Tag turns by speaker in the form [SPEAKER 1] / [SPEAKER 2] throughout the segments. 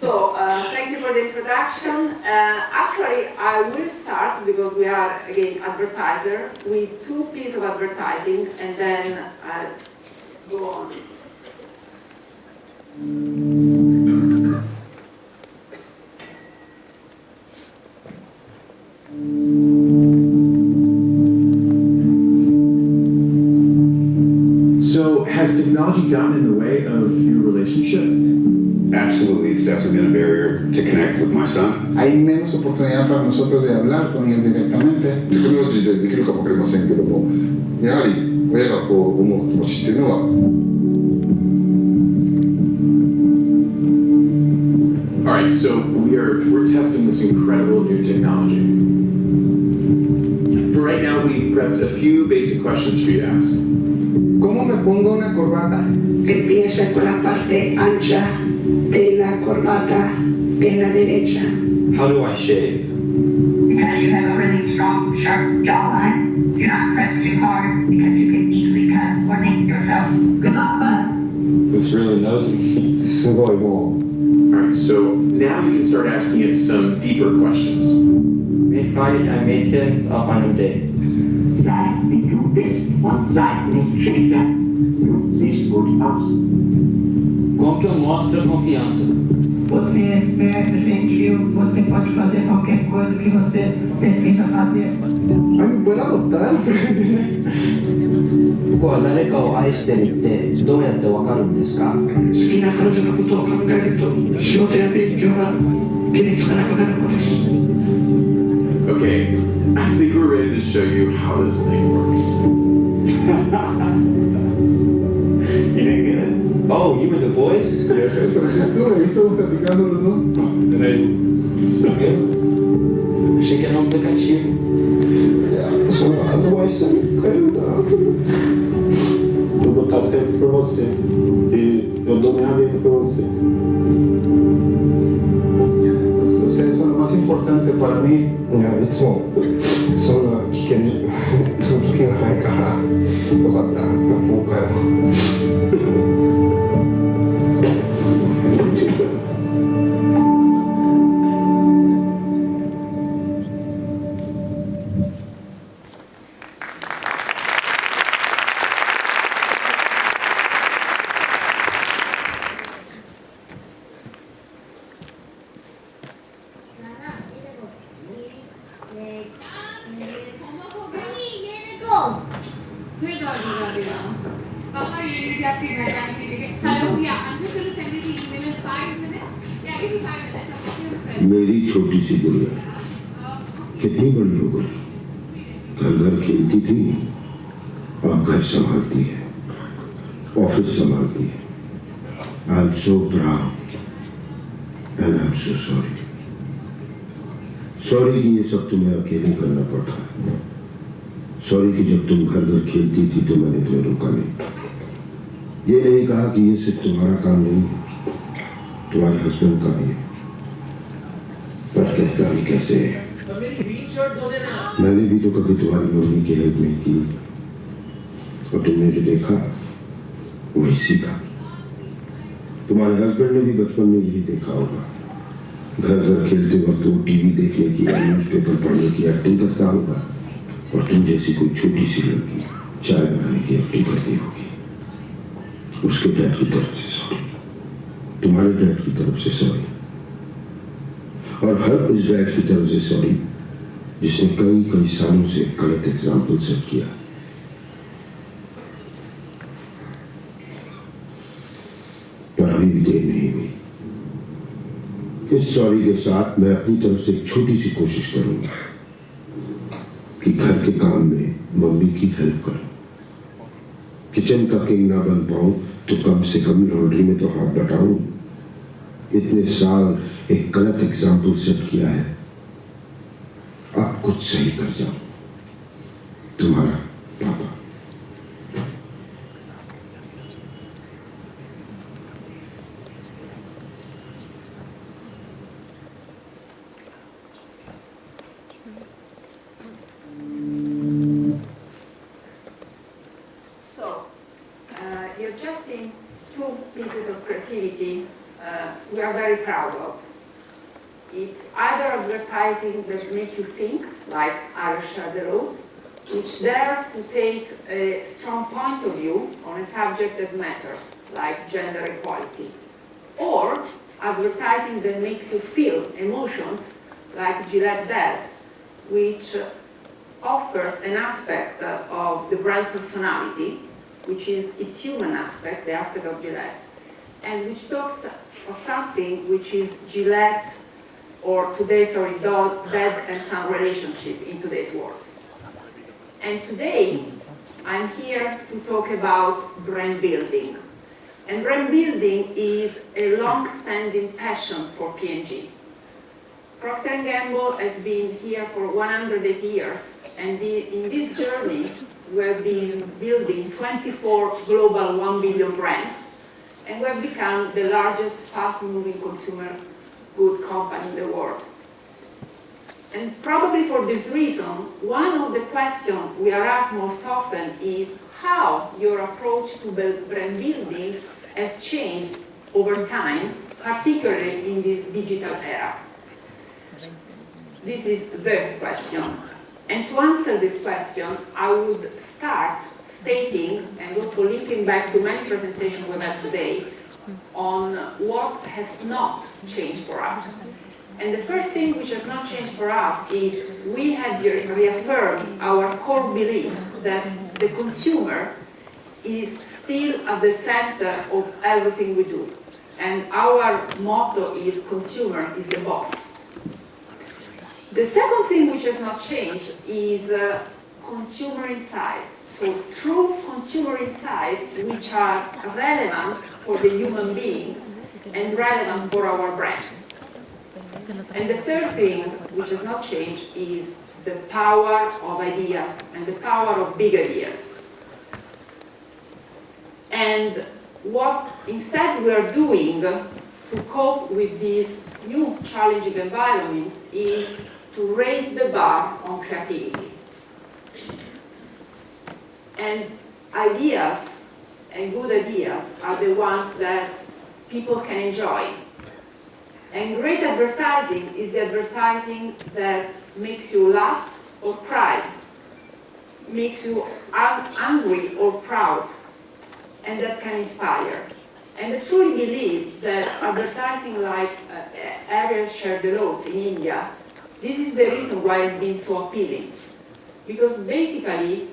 [SPEAKER 1] So, thank you for the introduction. Actually, I will start, because we are, again, advertiser, with two pieces of advertising, and then go on.
[SPEAKER 2] So, has technology gotten in the way of your relationship?
[SPEAKER 3] Absolutely, it's definitely been a barrier to connect with my son.
[SPEAKER 4] Hay menos oportunidad para nosotros de hablar con ellos directamente.
[SPEAKER 5] テクノロジーでできるかもわかりませんけども、やはり親がこう思う気持ちっていうのは。
[SPEAKER 2] All right, so we're testing this incredible new technology. For right now, we've prepped a few basic questions for you to ask.
[SPEAKER 4] ¿Cómo me pongo una corbata?
[SPEAKER 6] Empieza con la parte ancha de la corbata en la derecha.
[SPEAKER 7] How do I shave?
[SPEAKER 8] Because you have a really strong, sharp jawline. Do not press too hard because you can easily cut or nick yourself. Good luck, bud.
[SPEAKER 7] It's really nosy. すごいもう。
[SPEAKER 2] All right, so now you can start asking it some deeper questions.
[SPEAKER 7] Wie frage ich ein Mädchen auf einem Date?
[SPEAKER 9] Sei wie du bist und sei nicht schüchtern. Du siehst gut aus.
[SPEAKER 10] Como que eu mostro a confiança?
[SPEAKER 8] Você é esperto, gentil, você pode fazer qualquer coisa que você decida fazer.
[SPEAKER 4] Ay, ¿me puedo adoptar?
[SPEAKER 10] 僕は誰かを愛してるってどうやってわかるんですか？
[SPEAKER 6] 好きな彼女のことを考えると仕事や勉強が手につかなくなるのです。
[SPEAKER 2] Okay, I think we're ready to show you how this thing works.
[SPEAKER 7] You didn't get it? Oh, you were the voice?
[SPEAKER 4] Pero si estuve, estamos platicando los dos.
[SPEAKER 10] Achei que era um aplicativo.
[SPEAKER 11] Eu vou estar sempre por você. E eu dou minha vida por você.
[SPEAKER 4] Ustedes son lo más importante para mí.
[SPEAKER 12] いや、いつもそんな危険な時がないからよかった、今回は。
[SPEAKER 13] मेरी छोटी सी गुड़िया कितनी बड़ी हो गई। घर घर खेलती थी, अब घर संभालती है, ऑफिस संभालती है। I am so proud and I am so sorry. Sorry कि ये सब तुम्हें अकेले करना पड़ता है। सॉरी कि जब तुम घर घर खेलती थी तो मैंने तुम्हें रोका नहीं। ये नहीं कहा कि ये सिर्फ तुम्हारा काम नहीं है, तुम्हारे हस्बैंड का भी है। पर कहता भी कैसे है। मैंने भी तो कभी तुम्हारी मम्मी की हेल्प नहीं की, और तुमने जो देखा वही सीखा। तुम्हारे हस्बैंड ने भी बचपन में यही देखा होगा। घर घर खेलते वक्त वो टीवी देखने की या न्यूज़पेपर पढ़ने की एक्टिंग करता होगा, और तुम जैसी कोई छोटी सी लड़की चाय बनाने की एक्टिंग करती होगी। उसके डैड की तरफ से सॉरी, तुम्हारे डैड की तरफ से सॉरी, और हर उस डैड की तरफ से सॉरी जिसने कई कई सालों से गलत एग्जाम्पल सेट किया। पर अभी भी देर नहीं हुई। इस सॉरी के साथ मैं अपनी तरफ से एक छोटी सी कोशिश करूंगा कि घर के काम में मम्मी की हेल्प करूं। किचन का किंग ना बन पाऊं तो कम से कम लॉन्ड्री में तो हाथ बटाऊं। इतने साल एक गलत एग्जाम्पल सेट किया है, अब कुछ सही कर जाओ। तुम्हारा पापा।
[SPEAKER 1] You've just seen two pieces of creativity we are very proud of. either advertising that make you think, like Irish Share the Road, which dares to take a strong point of view on a subject that matters, like gender equality, or advertising that makes you feel emotions, like Gillette Dead, which offers an aspect of the brand personality, which is its human aspect, the aspect of Gillette, and which talks of something which is Gillette, or today, sorry, dead and son relationship in today's world. And today, I'm here to talk about brand building. And brand building is a long-standing passion for P&G. Procter Gamble has been here for 180 years, and in this journey, we have been building 24 global 1 billion brands, and we have become the largest fast-moving consumer good company in the world. And probably for this reason, one of the questions we are asked most often is how your approach to brand building has changed over time, particularly in this digital era. This is the question. And to answer this question, I would start stating, and also linking back to many presentations we've had today, on what has not changed for us. And the first thing which has not changed for us is we have reaffirmed our core belief that the consumer is still at the center of everything we do. And our motto is consumer is the boss. The second thing which has not changed is consumer insight. So true consumer insights which are relevant for the human being and relevant for our brands. And the third thing which has not changed is the power of ideas and the power of big ideas. And what instead we are doing to cope with this new challenging environment is to raise the bar on creativity. And ideas and good ideas are the ones that people can enjoy. And great advertising is the advertising that makes you laugh or cry, makes you angry or proud, and that can inspire. And I truly believe that advertising like Irish Share the Road in India, this is the reason why it's been so appealing. Because basically,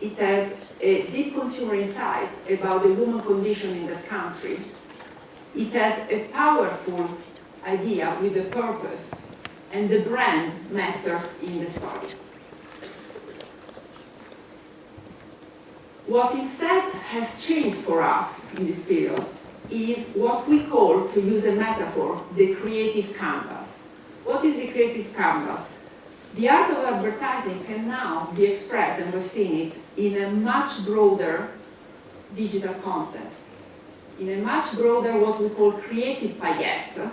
[SPEAKER 1] it has a deep consumer insight about the human condition in that country. It has a powerful idea with a purpose, and the brand matters in the story. What instead has changed for us in this period is what we call, to use a metaphor, the creative canvas. What is the creative canvas? The art of advertising can now be expressed, and we've seen it, in a much broader digital context, in a much broader what we call creative palette,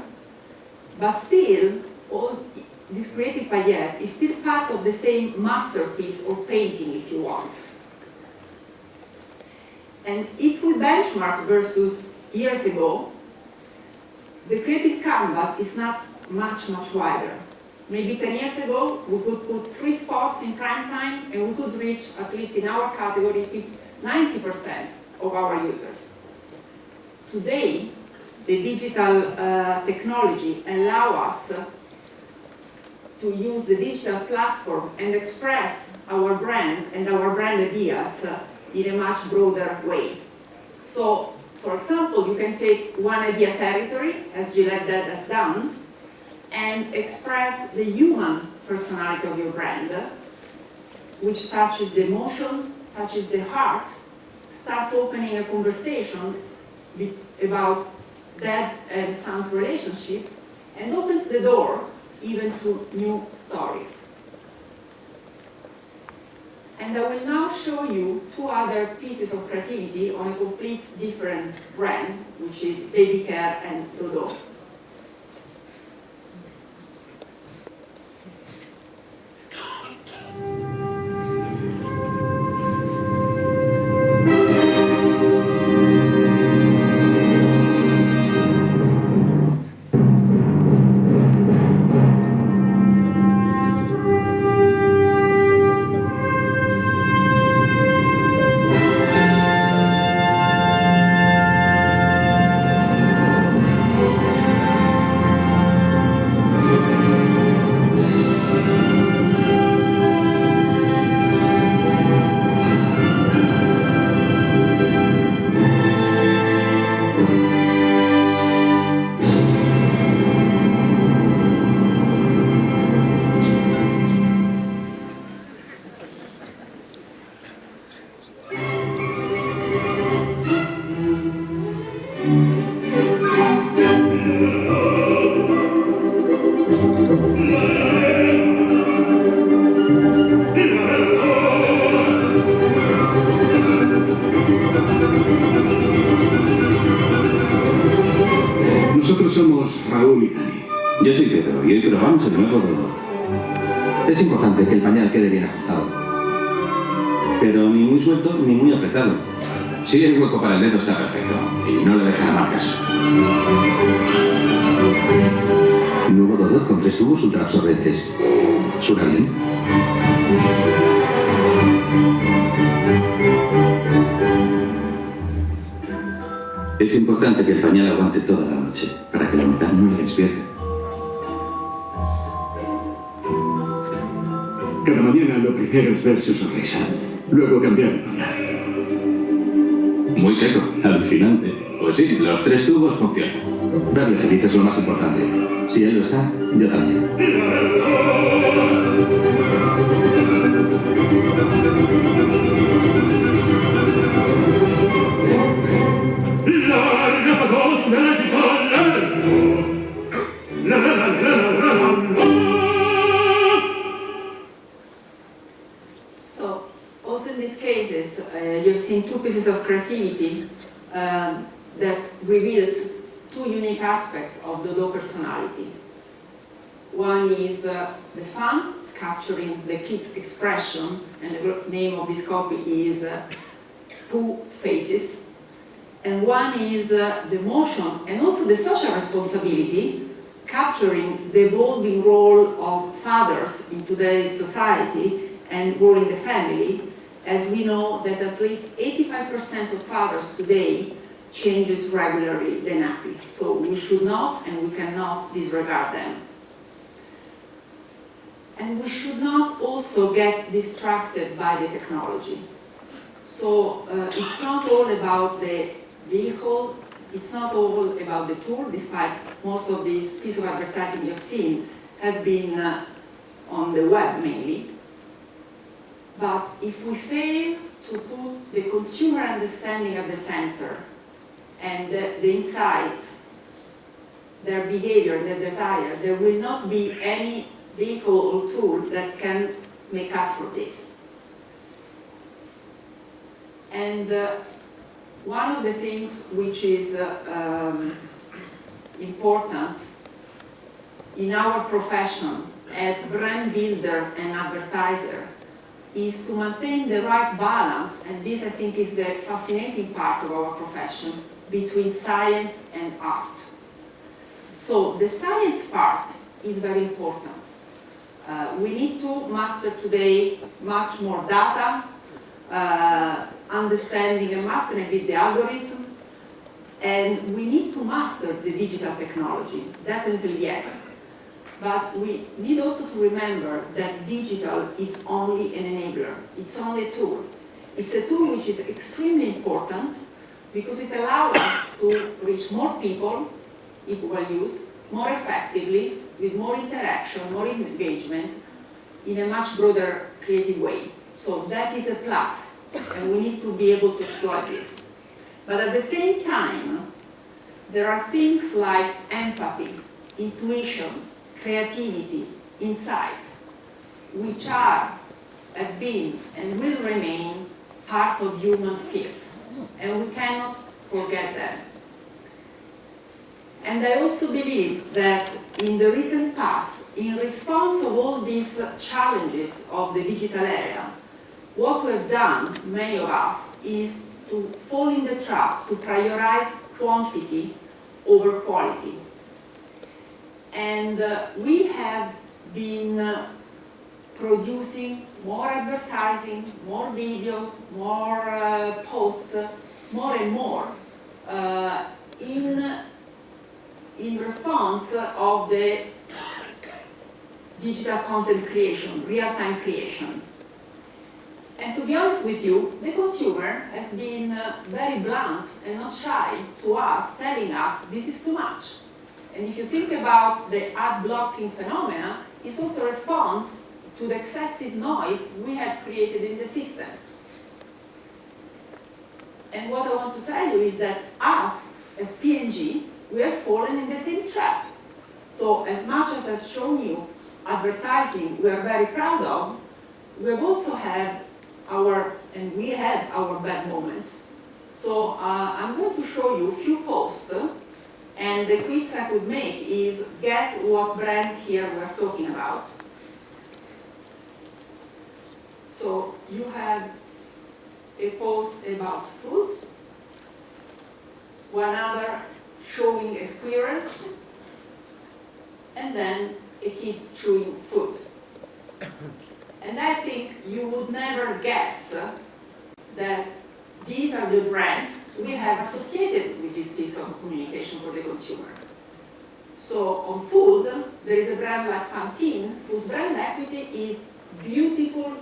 [SPEAKER 1] but still, all this creative palette is still part of the same masterpiece or painting, if you want. And if we benchmark versus years ago, the creative canvas is not much wider. Maybe 10 years ago, we could put 3 spots in prime time, and we could reach, at least in our category, 90% of our users. Today, the digital technology allow us to use the digital platform and express our brand and our brand ideas in a much broader way. So, for example, you can take one idea territory, as Gillette Dead has done, and express the human personality of your brand, which touches the emotion, touches the heart, starts opening a conversation about dad and son's relationship, and opens the door even to new stories. And I will now show you 2 other pieces of creativity on a complete different brand, which is Baby Care and Dodo.
[SPEAKER 14] Yo soy Pedro y hoy probamos el nuevo Dodot. Es importante que el pañal quede bien ajustado, pero ni muy suelto ni muy apretado. Si el hueco para el dedo está perfecto y no le dejará marcas. Nuevo Dodot con 3 tubos ultraabsorbentes. ¿Suena bien? Es importante que el pañal aguante toda la noche, para que la humedad no le despierte.
[SPEAKER 15] Cada mañana lo primero es ver su sonrisa, luego cambiar el pañal.
[SPEAKER 14] Muy seco, alucinante. Pues sí, los 3 tubos funcionan. Verle feliz es lo más importante. Si él lo está, yo también.
[SPEAKER 1] So, also in these cases, you've seen 2 pieces of creativity that reveals 2 unique aspects of Dodot personality. One is the fun, capturing the kid's expression, and the name of this copy is Pooh Faces. And one is the motion and also the social responsibility, capturing the evolving role of fathers in today's society and role in the family, as we know that at least 85% of fathers today changes regularly the nappy. So we should not and we cannot disregard them. And we should not also get distracted by the technology. So it's not all about the vehicle, it's not all about the tool, despite most of these pieces of advertising you've seen have been on the web mainly. But if we fail to put the consumer understanding at the center and the insights, their behavior, their desire, there will not be any vehicle or tool that can make up for this. And one of the things which is important in our profession as brand builder and advertiser is to maintain the right balance, and this I think is the fascinating part of our profession, between science and art. So the science part is very important. We need to master today much more data, understanding and mastering with the algorithm, and we need to master the digital technology, definitely yes. But we need also to remember that digital is only an enabler. It's only a tool. It's a tool which is extremely important because it allows us to reach more people, if well used, more effectively, with more interaction, more engagement, in a much broader creative way. So that is a plus, and we need to be able to exploit this. But at the same time, there are things like empathy, intuition, creativity, insight, which are, have been, and will remain part of human skills, and we cannot forget them. And I also believe that in the recent past, in response of all these challenges of the digital era, what we've done, many of us, is to fall in the trap to prioritize quantity over quality. And we have been producing more advertising, more videos, more posts, more and more in response of the digital content creation, real-time creation. And to be honest with you, the consumer has been very blunt and not shy to us, telling us this is too much. And if you think about the ad blocking phenomena, it's also a response to the excessive noise we have created in the system. And what I want to tell you is that us, as P&G, we have fallen in the same trap. So as much as I've shown you advertising we are very proud of, we have also had we had our bad moments. So I'm going to show you a few posts And the quiz I could make is, guess what brand here we're talking about. So you have a post about food, one other showing a squirrel, and then a kid chewing food. And I think you would never guess that these are the brands we have associated with this piece of communication for the consumer. So on food, there is a brand like Pantene, whose brand equity is beautiful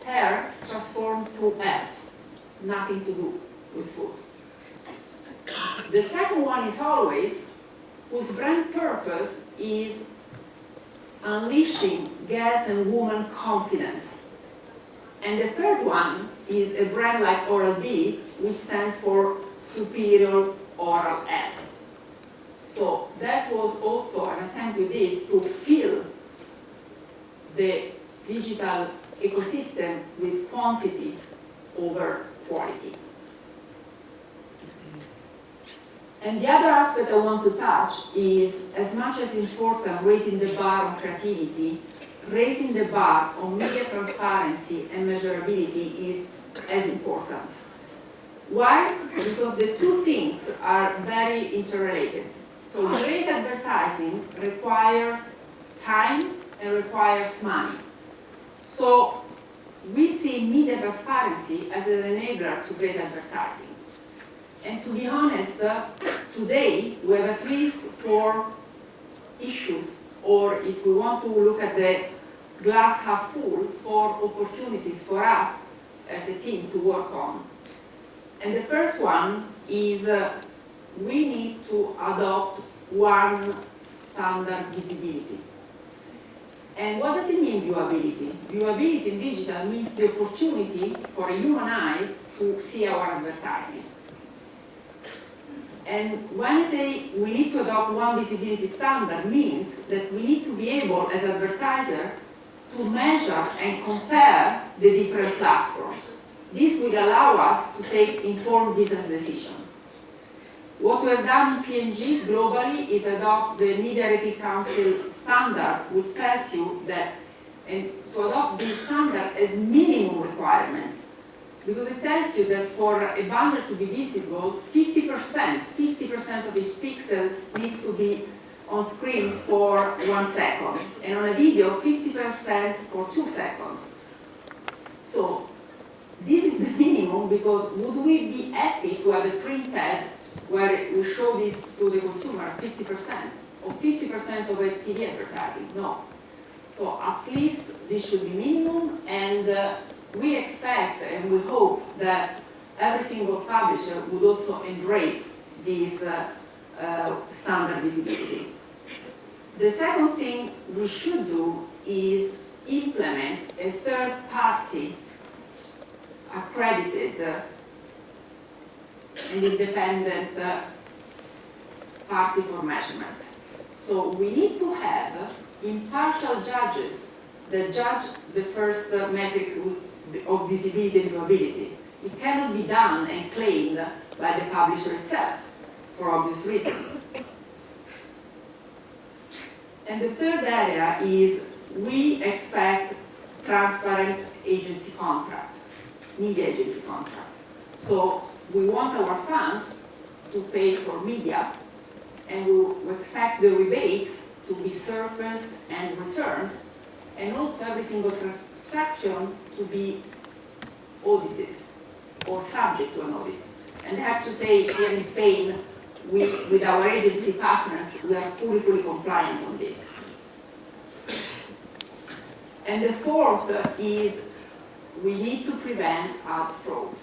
[SPEAKER 1] hair transformed to health, nothing to do with food. The second one is Always, whose brand purpose is unleashing girls and women confidence. And the third one is a brand like Oral-B, which stands for superior oral health. So that was also an attempt we did to fill the digital ecosystem with quantity over quality. And the other aspect I want to touch is, as much as important raising the bar on creativity, raising the bar on media transparency and measurability is as important. Why? Because the two things are very interrelated. So great advertising requires time and requires money. So we see media transparency as an enabler to great advertising. And to be honest, today we have at least 4 issues, or if we want to look at the glass half full, 4 opportunities for us as a team to work on. And the first one is we need to adopt one standard visibility. And what does it mean, viewability? Viewability in digital means the opportunity for a human eyes to see our advertising. And when I say we need to adopt one visibility standard, means that we need to be able, as advertisers, to measure and compare the different platforms. This will allow us to take informed business decisions. What we have done in P&G globally is adopt the Media Rating Council standard, which tells you that, and to adopt this standard as minimum requirements, because it tells you that for a banner to be visible, 50% of each pixel needs to be on screen for 1 second, and on a video, 50% for 2 seconds. So this is the minimum, because would we be happy to have a print ad where we show this to the consumer 50%, or 50% of a TV advertising? No. So at least this should be minimum, and we expect and we hope that every single publisher would also embrace this standard visibility. The second thing we should do is implement a third-party accredited and independent party for measurement. So we need to have impartial judges that judge the first metrics of visibility and viewability. It cannot be done and claimed by the publisher itself, for obvious reasons. And the third area is we expect transparent agency contract, media agency contract. So we want our funds to pay for media, and we expect the rebates to be surfaced and returned, and also every single transaction to be audited or subject to an audit. And I have to say, here in Spain, with our agency partners, we are fully compliant on this. And the fourth is we need to prevent ad fraud.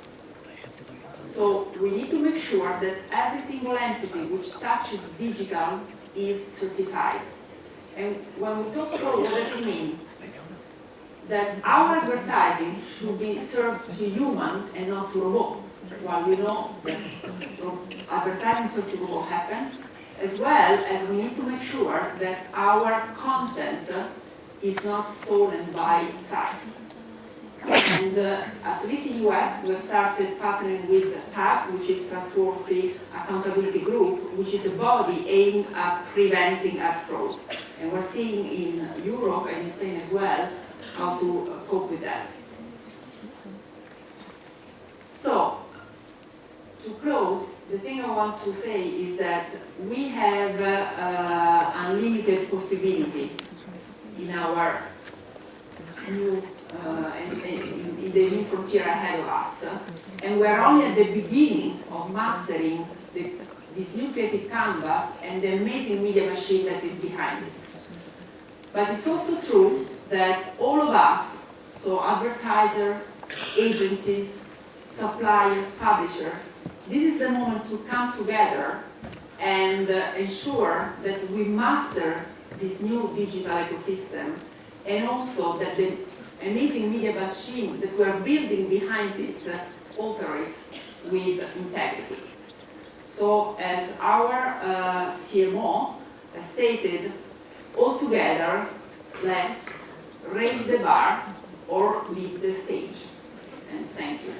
[SPEAKER 1] So we need to make sure that every single entity which touches digital is certified. And when we talk about what does it mean? That our advertising should be served to human and not to robot. While we know that advertising served to robot happens, as well as we need to make sure that our content is not stolen by sites. And at least in the US, we have started partnering with TAG, which is Trustworthy Accountability Group, which is a body aimed at preventing ad fraud. And we're seeing in Europe and in Spain as well how to cope with that. So, to close, the thing I want to say is that we have unlimited possibility in our new in the new frontier ahead of us, and we're only at the beginning of mastering this new creative canvas and the amazing media machine that is behind it. But it's also true that all of us, so advertisers, agencies, suppliers, publishers, this is the moment to come together and ensure that we master this new digital ecosystem, and also that the amazing media machine that we are building behind it operates with integrity. So as our CMO stated, all together, let's raise the bar or leave the stage. And thank you.